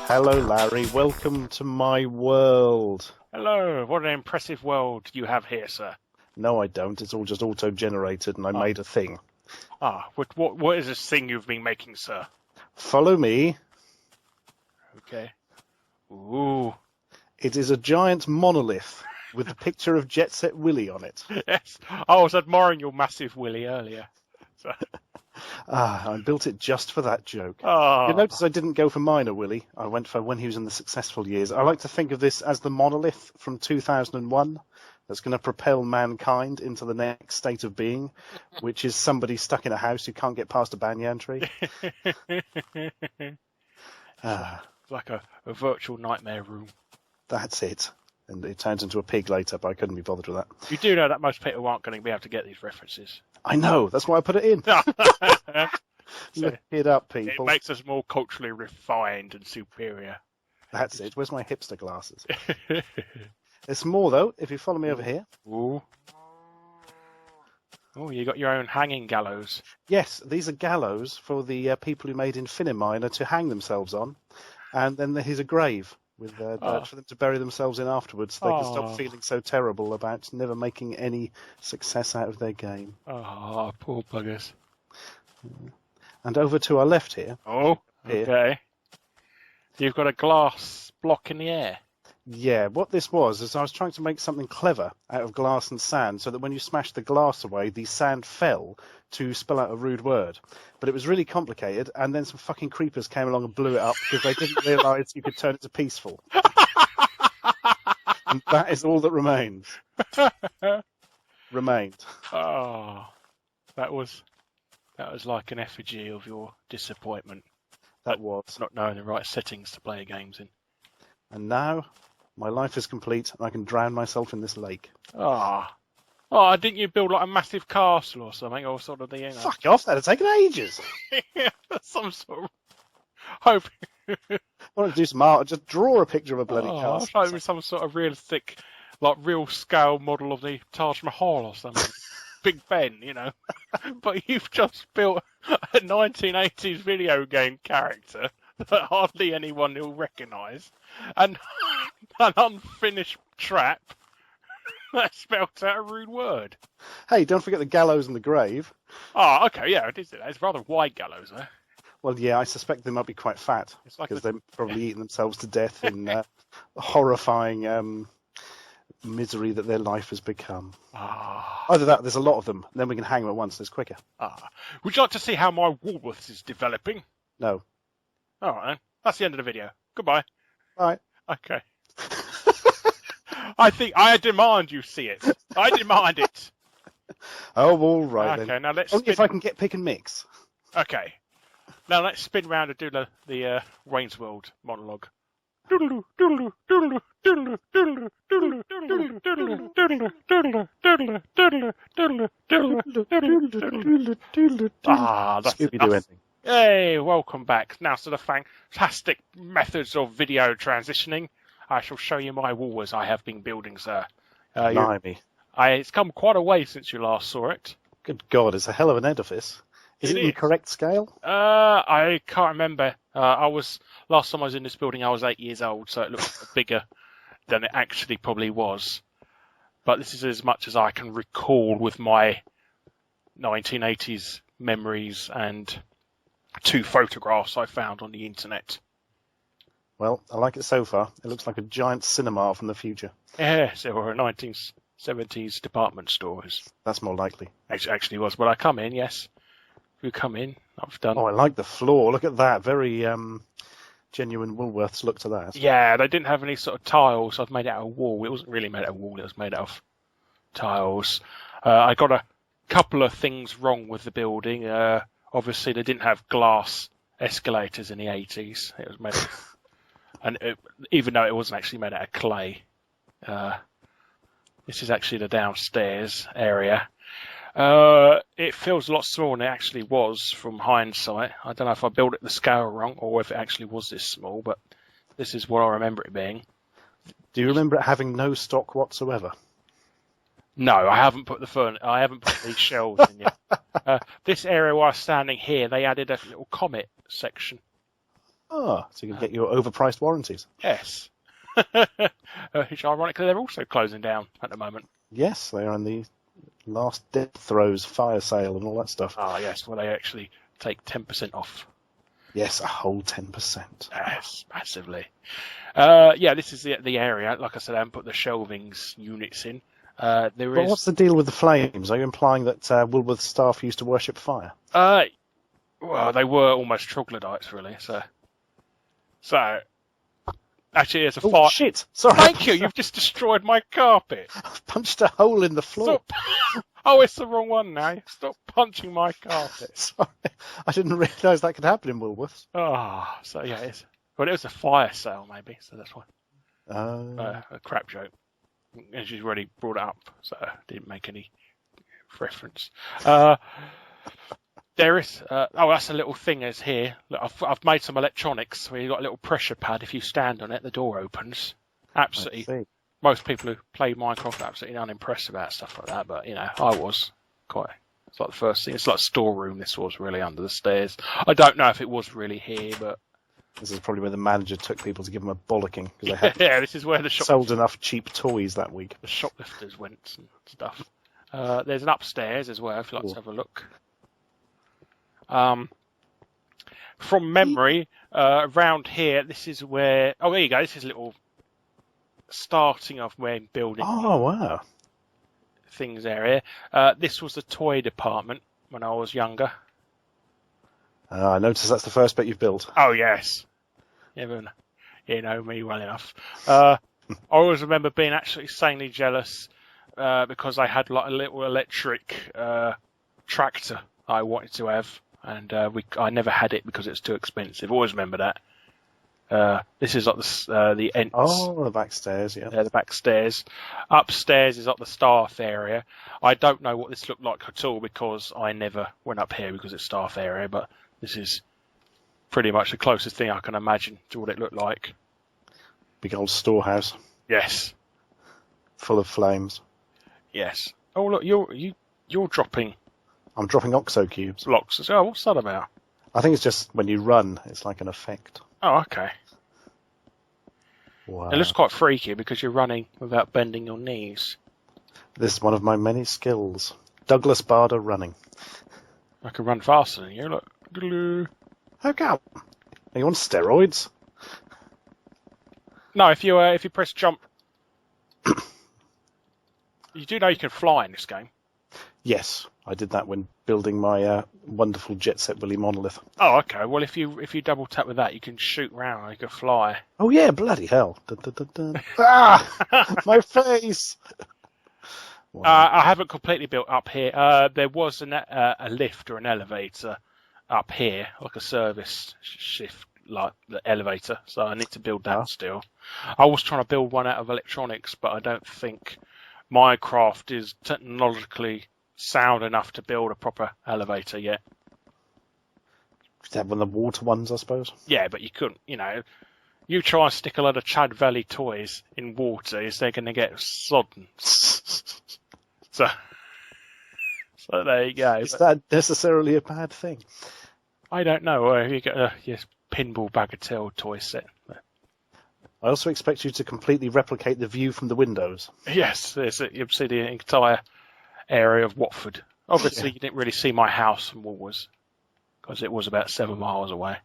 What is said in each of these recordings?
Hello, Larry. Welcome to my world. Hello, what an impressive world you have here, sir. No, I don't. It's all just auto-generated, and I made a thing. What is this thing you've been making, sir? Follow me. Okay. Ooh. It is a giant monolith with the picture of Jet Set Willy on it. Yes, I was admiring your massive willy earlier. So. I built it just for that joke. Oh. You notice I didn't go for minor Willy. I went for when he was in the successful years. I like to think of this as the monolith from 2001 that's going to propel mankind into the next state of being, which is somebody stuck in a house who can't get past a banyan tree. It's like a virtual nightmare room. That's it. And it turns into a pig later, but I couldn't be bothered with that. You do know that most people aren't going to be able to get these references. I know. That's why I put it in. Look it up, people. It makes us more culturally refined and superior. That's it. Where's my hipster glasses? There's more, though, if you follow me over here. Ooh. Oh, you got your own hanging gallows. Yes, these are gallows for the people who made Infiniminer to hang themselves on. And then here's a grave with for them to bury themselves in afterwards. They can stop feeling so terrible about never making any success out of their game. Oh, poor buggers. And over to our left here. Oh, okay. You've got a glass block in the air. Yeah, what this was is I was trying to make something clever out of glass and sand so that when you smashed the glass away, the sand fell to spell out a rude word. But it was really complicated, and then some fucking creepers came along and blew it up because they didn't realise you could turn it to peaceful. And that is all that remained. Oh, that was like an effigy of your disappointment. That was. Not knowing the right settings to play games in. And now my life is complete and I can drown myself in this lake. Oh, didn't you build like a massive castle or something, or sort of the, you know? Fuck off, that'd have taken ages. Some sort of hope. I want to do some art, just draw a picture of a bloody castle. I was hoping some sort of realistic, like real scale model of the Taj Mahal or something. Big Ben, you know. But you've just built a 1980s video game character that hardly anyone will recognise, and an unfinished trap that spelt out a rude word. Hey, don't forget the gallows and the grave. Oh, okay, yeah, it is. It's rather wide gallows, though. Well, yeah, I suspect they might be quite fat because they're probably eating themselves to death in horrifying misery that their life has become. Either that, there's a lot of them. Then we can hang them at once. It's quicker. Would you like to see how my Woolworths is developing? No. All right, then. That's the end of the video. Goodbye. Bye. Okay. I demand you see it. I demand it. Oh, all right. Okay, then. now let's. Only if I can get pick and mix. Okay. Now let's spin round and do the Wayne's World monologue. That's Scooby-Doo ending. Hey, welcome back. Now to the fantastic methods of video transitioning. I shall show you my Woolworths I have been building, sir. Blimey. It's come quite a way since you last saw it. Good God, it's a hell of an edifice. Is it in the correct scale? I can't remember. Last time I was in this building, I was 8 years old, so it looks bigger than it actually probably was. But this is as much as I can recall with my 1980s memories and 2 photographs I found on the internet. Well, I like it so far. It looks like a giant cinema from the future. Yes, it were a 1970s department store. That's more likely. Actually was. Well, I come in, yes. You come in, I've done. Oh, I like the floor. Look at that. Very genuine Woolworths look to that. Yeah, they didn't have any sort of tiles. So I've made it out of wool. It wasn't really made out of wool. It was made out of tiles. I got a couple of things wrong with the building. Obviously, they didn't have glass escalators in the 80s. It was made of, even though it wasn't actually made out of clay. This is actually the downstairs area. It feels a lot smaller than it actually was from hindsight. I don't know if I built it the scale wrong or if it actually was this small, but this is what I remember it being. Do you remember it having no stock whatsoever? No, I haven't put these shelves in yet. This area where I'm standing here, they added a little comet section. Oh, so you can get your overpriced warranties. Yes. Which ironically they're also closing down at the moment. Yes, they are in the last death throes, fire sale, and all that stuff. Ah, yes, well they actually take 10% off. Yes, a whole 10%. Yes, massively. Yeah, this is the area. Like I said, I haven't put the shelvings units in. There But is. what's the deal with the flames? Are you implying that Woolworths staff used to worship fire? Well, they were almost troglodytes, really. So actually, there's a Oh, fire. shit! Sorry. Thank you. You've just destroyed my carpet. I've punched a hole in the floor. Stop. Oh, it's the wrong one now. Stop punching my carpet. Sorry, I didn't realise that could happen in Woolworths. Oh, so yeah, it was a fire sale maybe, so that's why. Oh. A crap joke. And she's already brought it up, so I didn't make any reference. There is. That's a little thing is here. Look, I've made some electronics where you've got a little pressure pad. If you stand on it, the door opens. Absolutely. Most people who play Minecraft are absolutely unimpressed about stuff like that, but I was quite. It's like the first thing. It's like a storeroom. This was really under the stairs. I don't know if it was really here, but this is probably where the manager took people to give them a bollocking because they had this is where the sold enough cheap toys that week. The shoplifters went and stuff. There's an upstairs as well. If you'd like to have a look. From memory, around here, this is where. Oh, there you go. This is a little starting of where building. Oh wow! Things area. This was the toy department when I was younger. I noticed that's the first bit you've built. Oh yes, you know me well enough. I always remember being actually insanely jealous because I had like a little electric tractor I wanted to have, and I never had it because it's too expensive. Always remember that. This is like the ents. Oh, the back stairs, yeah. Yeah, the back stairs. Upstairs is like the staff area. I don't know what this looked like at all because I never went up here because it's staff area, but this is pretty much the closest thing I can imagine to what it looked like. Big old storehouse. Yes. Full of flames. Yes. Oh look, you're dropping. I'm dropping oxo cubes. Blocks. Oh, what's that about? I think it's just when you run, it's like an effect. Oh, okay. Wow. It looks quite freaky because you're running without bending your knees. This is one of my many skills. Douglas Bader running. I can run faster than you. Look. How come? Are you on steroids? No, if you press jump, you do know you can fly in this game. Yes, I did that when building my wonderful Jet Set Willy monolith. Oh, okay. Well, if you double tap with that, you can shoot round. You can fly. Oh yeah, bloody hell! Dun, dun, dun, dun. Ah, my face. Wow. I haven't completely built up here. There was a lift or an elevator up here, like a service shift, like the elevator. So I need to build that still. I was trying to build one out of electronics, but I don't think Minecraft is technologically sound enough to build a proper elevator yet. Just have one of the water ones, I suppose. Yeah, but you couldn't. You try and stick a lot of Chad Valley toys in water, is they're going to get sodden. So there you go. Is that necessarily a bad thing? I don't know. You get a pinball bagatelle toy set. I also expect you to completely replicate the view from the windows. Yes, you see the entire area of Watford. Obviously, You didn't really see my house from Woolworths because it was about 7 miles away.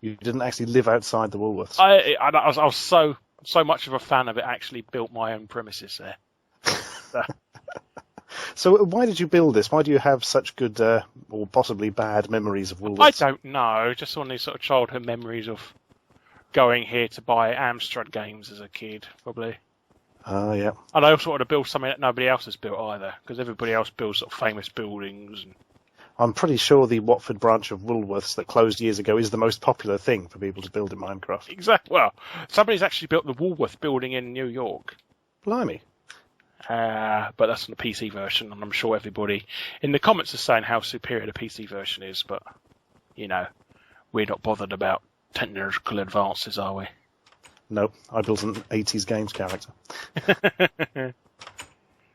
You didn't actually live outside the Woolworths. I was so much of a fan of it. I actually built my own premises there. So why did you build this? Why do you have such good or possibly bad memories of Woolworths? I don't know. Just one of these sort of childhood memories of going here to buy Amstrad games as a kid, probably. Oh, yeah. And I also wanted to build something that nobody else has built either, because everybody else builds sort of famous buildings. And I'm pretty sure the Watford branch of Woolworths that closed years ago is the most popular thing for people to build in Minecraft. Exactly. Well, somebody's actually built the Woolworth building in New York. Blimey. But that's on the PC version, and I'm sure everybody in the comments is saying how superior the PC version is, but, we're not bothered about technological advances, are we? No, I built an 80s games character.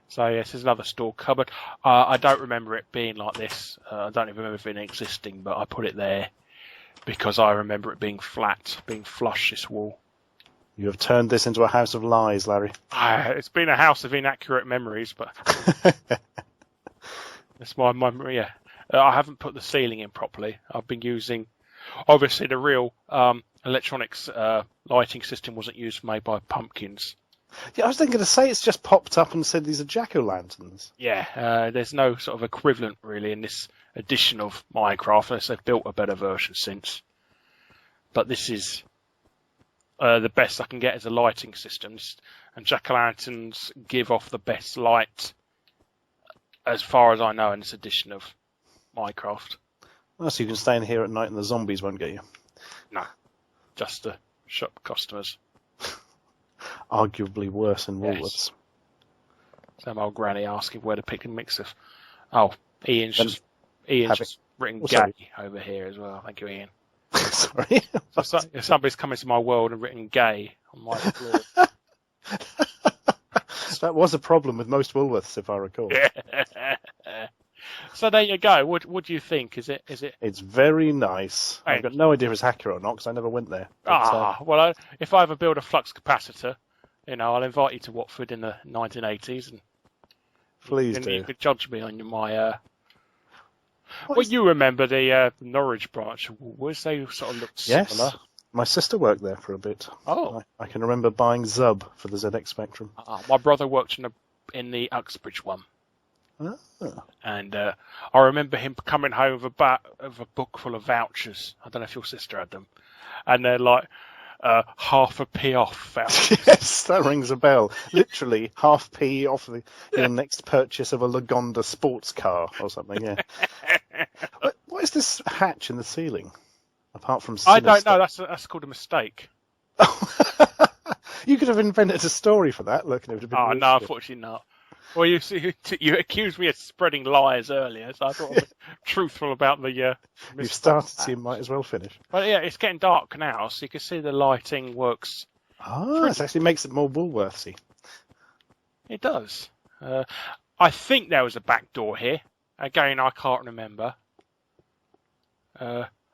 So, yes, there's another store cupboard. I don't remember it being like this. I don't even remember it existing, but I put it there because I remember it being flat, being flush, this wall. You have turned this into a house of lies, Larry. It's been a house of inaccurate memories, but that's my memory. Yeah, I haven't put the ceiling in properly. I've been using, obviously, the real electronics lighting system wasn't used, made by Pumpkins. Yeah, I was thinking to say it's just popped up and said these are jack-o'-lanterns. Yeah, there's no sort of equivalent really in this edition of Minecraft, unless they've built a better version since. But this is the best I can get as a lighting system, and jack-o'-lanterns give off the best light, as far as I know, in this edition of Minecraft. Oh, so you can stay in here at night and the zombies won't get you. No, just the shop customers. Arguably worse in Woolworths. Yes. Some old granny asking where to pick and mix of. Oh, Ian's just written gay over here as well. Thank you, Ian. Sorry. So somebody's come into my world and written gay on my floor. That was a problem with most Woolworths, if I recall. So there you go. What do you think? Is it? It's very nice. I've got no idea if it's accurate or not because I never went there. But, well, if I ever build a flux capacitor, I'll invite you to Watford in the 1980s, and please do. You could judge me on my. You remember the Norwich branch? Was they sort of looked similar? Yes. My sister worked there for a bit. Oh. I can remember buying Zub for the ZX Spectrum. My brother worked in the Uxbridge one. Oh. And I remember him coming home with a book full of vouchers. I don't know if your sister had them. And they're like half a p off vouchers. Yes, that rings a bell. Literally half p off your next purchase of a Lagonda sports car or something. Yeah. What is this hatch in the ceiling? Apart from I don't know. That's called a mistake. You could have invented a story for that. Look, it would have been. Oh no, unfortunately not. Well, you accused me of spreading lies earlier, so I thought I'd be truthful about the. You've started, so you might as well finish. But yeah, it's getting dark now, so you can see the lighting works. It actually makes it more Woolworthsy. It does. I think there was a back door here. Again, I can't remember.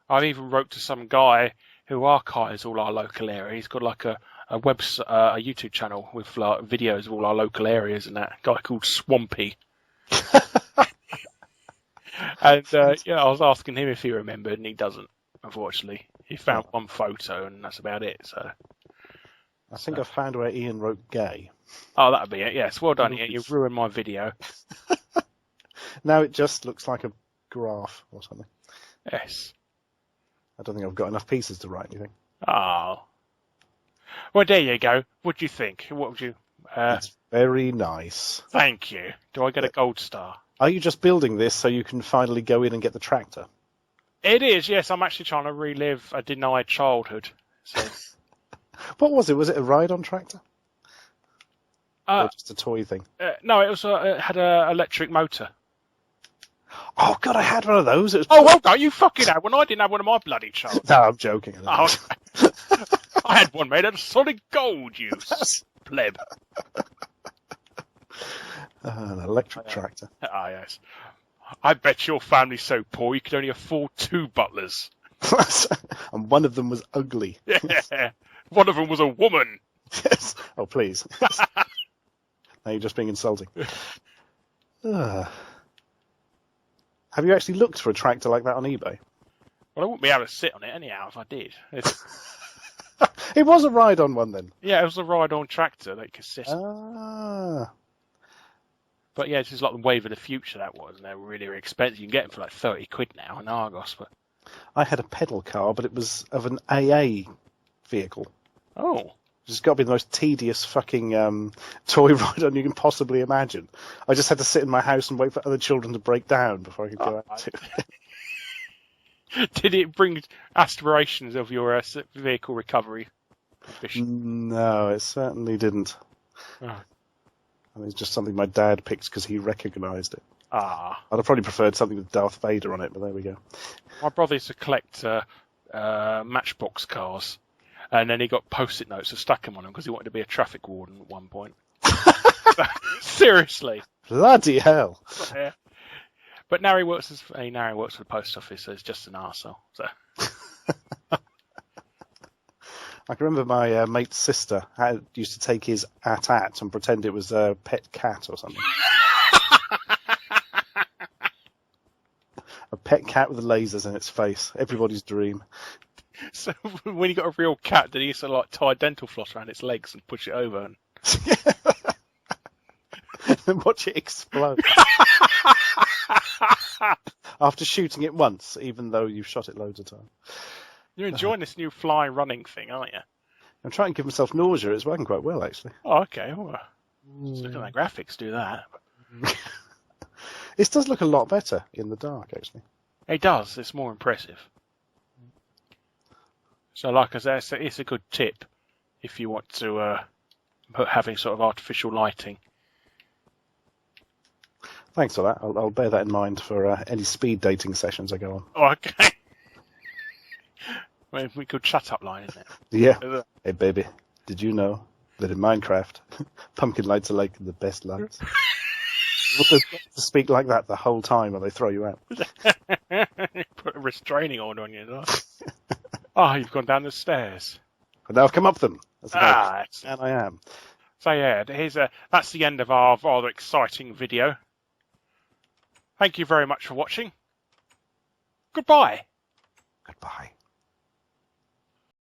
I even wrote to some guy who archives all our local area. He's got like a YouTube channel with like videos of all our local areas and that. A guy called Swampy. And I was asking him if he remembered, and he doesn't, unfortunately. He found one photo, and that's about it. So I think I found where Ian wrote gay. Oh, that'd be it. Yes, well done, Ian. You've ruined my video. Now it just looks like a graph or something. Yes. I don't think I've got enough pieces to write anything. Oh. Well, there you go. What do you think? What would you... It's very nice. Thank you. Do I get a gold star? Are you just building this so you can finally go in and get the tractor? It is, yes. I'm actually trying to relive a denied childhood. So. What was it? Was it a ride-on tractor? Or just a toy thing? No, it had an electric motor. Oh, God, I had one of those. It was... Oh, well, no, you fucking had one. I didn't have one of my bloody childhood. No, I'm joking. Oh, I had one made out of solid gold, you pleb. An electric tractor. Ah, yes. I bet your family's so poor you could only afford 2 butlers. And one of them was ugly. Yeah. One of them was a woman. Yes. Oh, please. Now you're just being insulting. Have you actually looked for a tractor like that on eBay? Well, I wouldn't be able to sit on it anyhow if I did. It was a ride-on one then? Yeah, it was a ride-on tractor that could sit. Ah. But yeah, it's just like the wave of the future that was, and they're really, really expensive. You can get them for like 30 quid now in Argos. But I had a pedal car, but it was of an AA vehicle. Oh. It's got to be the most tedious fucking toy ride-on you can possibly imagine. I just had to sit in my house and wait for other children to break down before I could go out to it. Did it bring aspirations of your vehicle recovery ambition? No, it certainly didn't. Oh. And it's just something my dad picked because he recognised it. Ah. I'd have probably preferred something with Darth Vader on it, but there we go. My brother used to collect Matchbox cars. And then he got post-it notes and stuck them on them because he wanted to be a traffic warden at one point. Seriously. Bloody hell. Yeah. But now he works for the post office, so he's just an arsehole. So. I can remember my mate's sister used to take his at and pretend it was a pet cat or something. A pet cat with lasers in its face. Everybody's dream. So when you got a real cat, did he used to like tie dental floss around its legs and push it over? And... and watch it explode. After shooting it once, even though you've shot it loads of times. You're enjoying this new fly running thing, aren't you? I'm trying to give myself nausea. It's working quite well, actually. Oh, okay. Well, let's look at the graphics do that. This does look a lot better in the dark, actually. It does. It's more impressive. So, like I said, it's a good tip if you want to having sort of artificial lighting. Thanks for that. I'll bear that in mind for any speed dating sessions I go on. Oh, okay. Well, we could shut up line, isn't it? Yeah. Hey, baby, did you know that in Minecraft, pumpkin lights are like the best lights? What does to speak like that the whole time or they throw you out? Put a restraining order on you. Oh, you've gone down the stairs. And now I've come up them. That's Excellent. and I am. So yeah, that's the end of our rather exciting video. Thank you very much for watching. Goodbye. Goodbye.